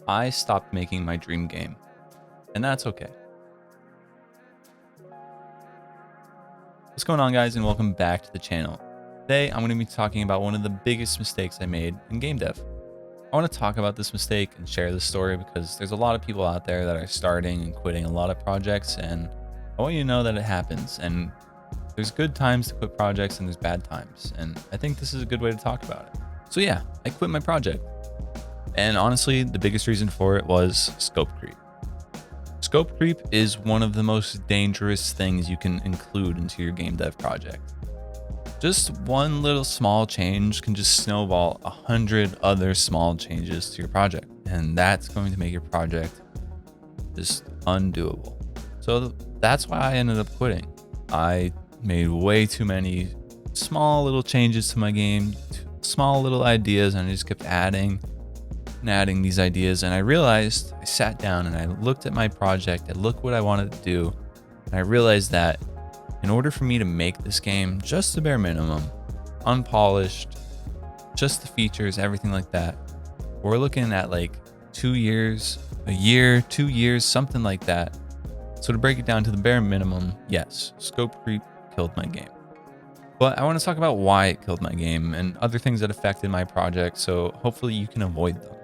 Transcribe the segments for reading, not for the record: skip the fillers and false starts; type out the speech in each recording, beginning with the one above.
I stopped making my dream game, and that's okay. What's going on, guys, and welcome back to the channel. Today, I'm going to be talking about one of the biggest mistakes I made in game dev. I want to talk about this mistake and share this story because there's a lot of people out there that are starting and quitting a lot of projects, and I want you to know that it happens, and there's good times to quit projects and there's bad times, and I think this is a good way to talk about it. So yeah, I quit my project, and honestly, the biggest reason for it was scope creep. Scope creep is one of the most dangerous things you can include into your game dev project. Just one little small change can just snowball 100 other small changes to your project, and that's going to make your project just undoable. So that's why I ended up quitting. I made way too many small little changes to my game, small little ideas, and I just kept adding and adding these ideas. And I realized, I sat down and I looked at my project, I looked what I wanted to do, and I realized that in order for me to make this game just the bare minimum, unpolished, just the features, everything like that, we're looking at like 2 years, a year, 2 years, something like that. So to break it down to the bare minimum, yes, scope creep killed my game. But I want to talk about why it killed my game and other things that affected my project, so hopefully you can avoid them.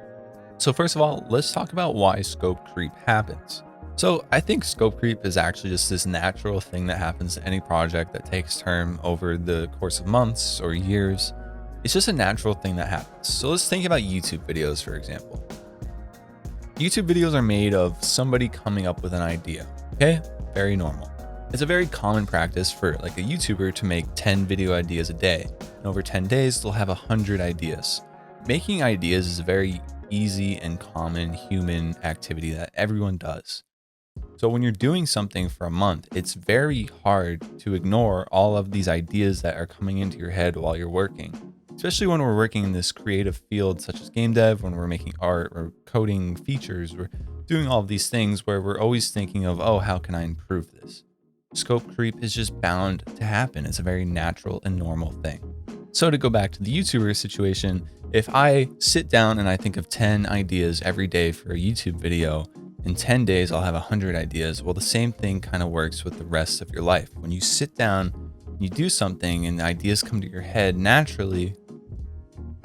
So first of all, let's talk about why scope creep happens. So I think scope creep is actually just this natural thing that happens to any project that takes term over the course of months or years. It's just a natural thing that happens. So let's think about YouTube videos, for example. YouTube videos are made of somebody coming up with an idea, okay? Very normal. It's a very common practice for like a YouTuber to make 10 video ideas a day. And over 10 days, they'll have 100 ideas. Making ideas is a very easy and common human activity that everyone does. So when you're doing something for a month, it's very hard to ignore all of these ideas that are coming into your head while you're working. Especially when we're working in this creative field such as game dev, when we're making art or coding features, we're doing all of these things where we're always thinking of, oh, how can I improve this? Scope creep is just bound to happen. It's a very natural and normal thing. So to go back to the YouTuber situation, if I sit down and I think of 10 ideas every day for a YouTube video, in 10 days, I'll have 100 ideas. Well, the same thing kind of works with the rest of your life. When you sit down, you do something and ideas come to your head naturally,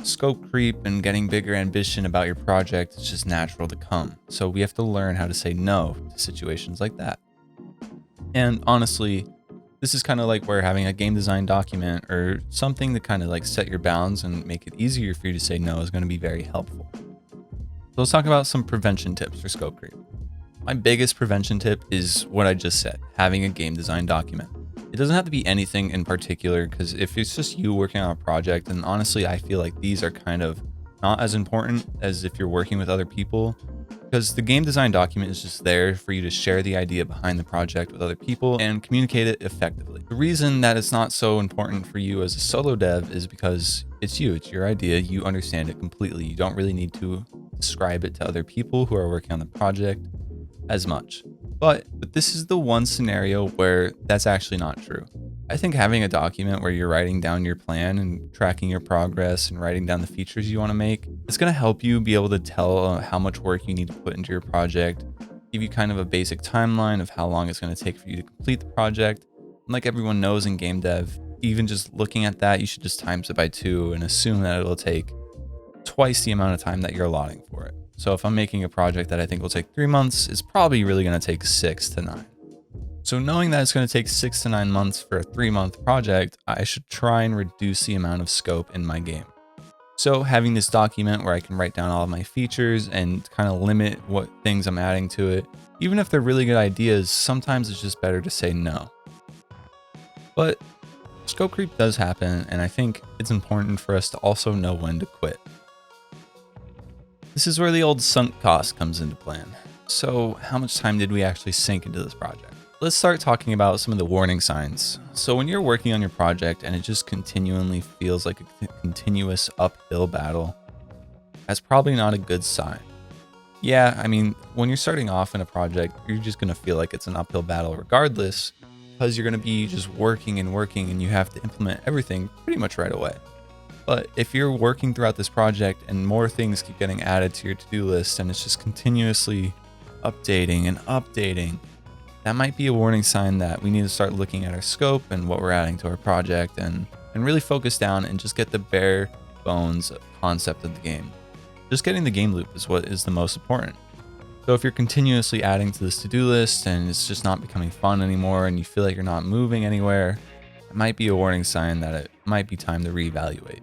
scope creep and getting bigger ambition about your project is just natural to come. So we have to learn how to say no to situations like that. And honestly, this is kind of like where having a game design document or something to kind of like set your bounds and make it easier for you to say no is going to be very helpful. So let's talk about some prevention tips for scope creep. My biggest prevention tip is what I just said, having a game design document. It doesn't have to be anything in particular, because if it's just you working on a project, and honestly, I feel like these are kind of not as important as if you're working with other people, because the game design document is just there for you to share the idea behind the project with other people and communicate it effectively. The reason that it's not so important for you as a solo dev is because it's you, it's your idea, you understand it completely. You don't really need to describe it to other people who are working on the project as much. But this is the one scenario where that's actually not true. I think having a document where you're writing down your plan and tracking your progress and writing down the features you want to make, it's going to help you be able to tell how much work you need to put into your project, give you kind of a basic timeline of how long it's going to take for you to complete the project. And like everyone knows in game dev, even just looking at that, you should just times it by 2 and assume that it'll take twice the amount of time that you're allotting for it. So if I'm making a project that I think will take 3 months, it's probably really going to take 6 to 9. So knowing that it's going to take 6 to 9 months for a 3-month project, I should try and reduce the amount of scope in my game. So having this document where I can write down all of my features and kind of limit what things I'm adding to it, even if they're really good ideas, sometimes it's just better to say no. But scope creep does happen, and I think it's important for us to also know when to quit. This is where the old sunk cost comes into play. So how much time did we actually sink into this project? Let's start talking about some of the warning signs. So when you're working on your project and it just continually feels like a continuous uphill battle, that's probably not a good sign. Yeah, I mean, when you're starting off in a project, you're just going to feel like it's an uphill battle regardless, because you're going to be just working and you have to implement everything pretty much right away. But if you're working throughout this project and more things keep getting added to your to-do list and it's just continuously updating and updating, that might be a warning sign that we need to start looking at our scope and what we're adding to our project and really focus down and just get the bare bones concept of the game. Just getting the game loop is what is the most important. So if you're continuously adding to this to-do list and it's just not becoming fun anymore and you feel like you're not moving anywhere, it might be a warning sign that it might be time to reevaluate.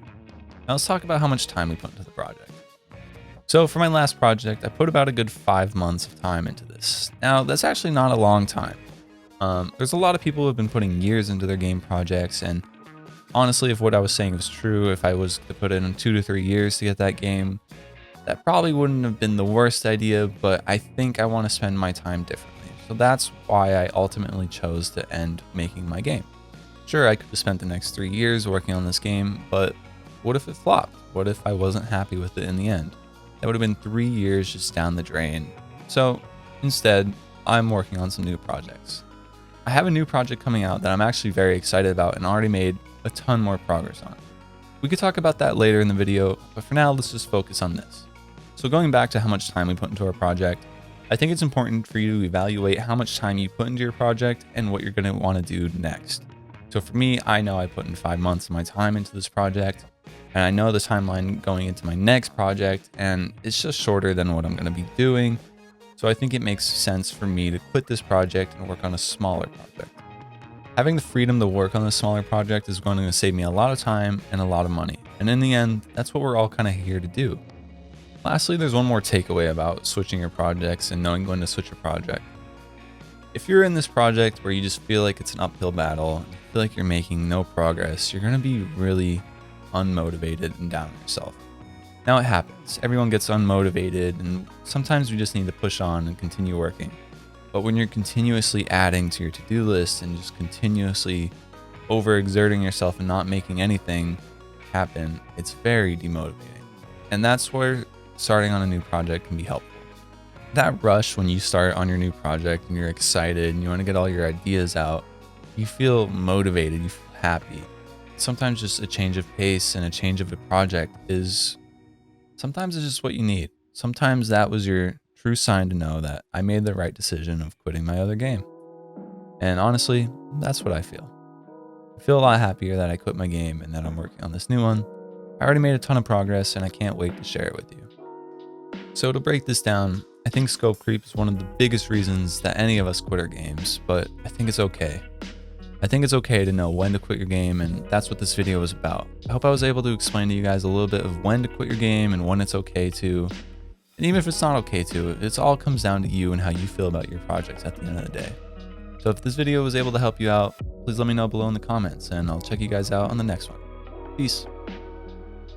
Now let's talk about how much time we put into the project. So for my last project, I put about a good 5 months of time into this. Now that's actually not a long time. There's a lot of people who have been putting years into their game projects, and honestly, if what I was saying was true, if I was to put in 2 to 3 years to get that game, that probably wouldn't have been the worst idea, but I think I want to spend my time differently. So that's why I ultimately chose to end making my game. Sure, I could have spent the next 3 years working on this game, but what if it flopped? What if I wasn't happy with it in the end? That would have been 3 years just down the drain. So instead, I'm working on some new projects. I have a new project coming out that I'm actually very excited about and already made a ton more progress on. We could talk about that later in the video, but for now, let's just focus on this. So going back to how much time we put into our project, I think it's important for you to evaluate how much time you put into your project and what you're going to want to do next. So for me, I know I put in 5 months of my time into this project, and I know the timeline going into my next project, and it's just shorter than what I'm going to be doing. So I think it makes sense for me to quit this project and work on a smaller project. Having the freedom to work on a smaller project is going to save me a lot of time and a lot of money. And in the end, that's what we're all kind of here to do. Lastly, there's one more takeaway about switching your projects and knowing when to switch a project. If you're in this project where you just feel like it's an uphill battle, and you feel like you're making no progress, you're going to be really unmotivated and down on yourself. Now it happens. Everyone gets unmotivated, and sometimes we just need to push on and continue working. But when you're continuously adding to your to-do list and just continuously overexerting yourself and not making anything happen, it's very demotivating. And that's where starting on a new project can be helpful. That rush when you start on your new project and you're excited and you want to get all your ideas out, you feel motivated, you feel happy. Sometimes just a change of pace and a change of a project sometimes it's just what you need. Sometimes that was your true sign to know that I made the right decision of quitting my other game. And honestly, that's what I feel. I feel a lot happier that I quit my game and that I'm working on this new one. I already made a ton of progress and I can't wait to share it with you. So to break this down, I think scope creep is one of the biggest reasons that any of us quit our games, but I think it's okay. I think it's okay to know when to quit your game, and that's what this video was about. I hope I was able to explain to you guys a little bit of when to quit your game and when it's okay to. And even if it's not okay to, it all comes down to you and how you feel about your projects at the end of the day. So if this video was able to help you out, please let me know below in the comments, and I'll check you guys out on the next one. Peace.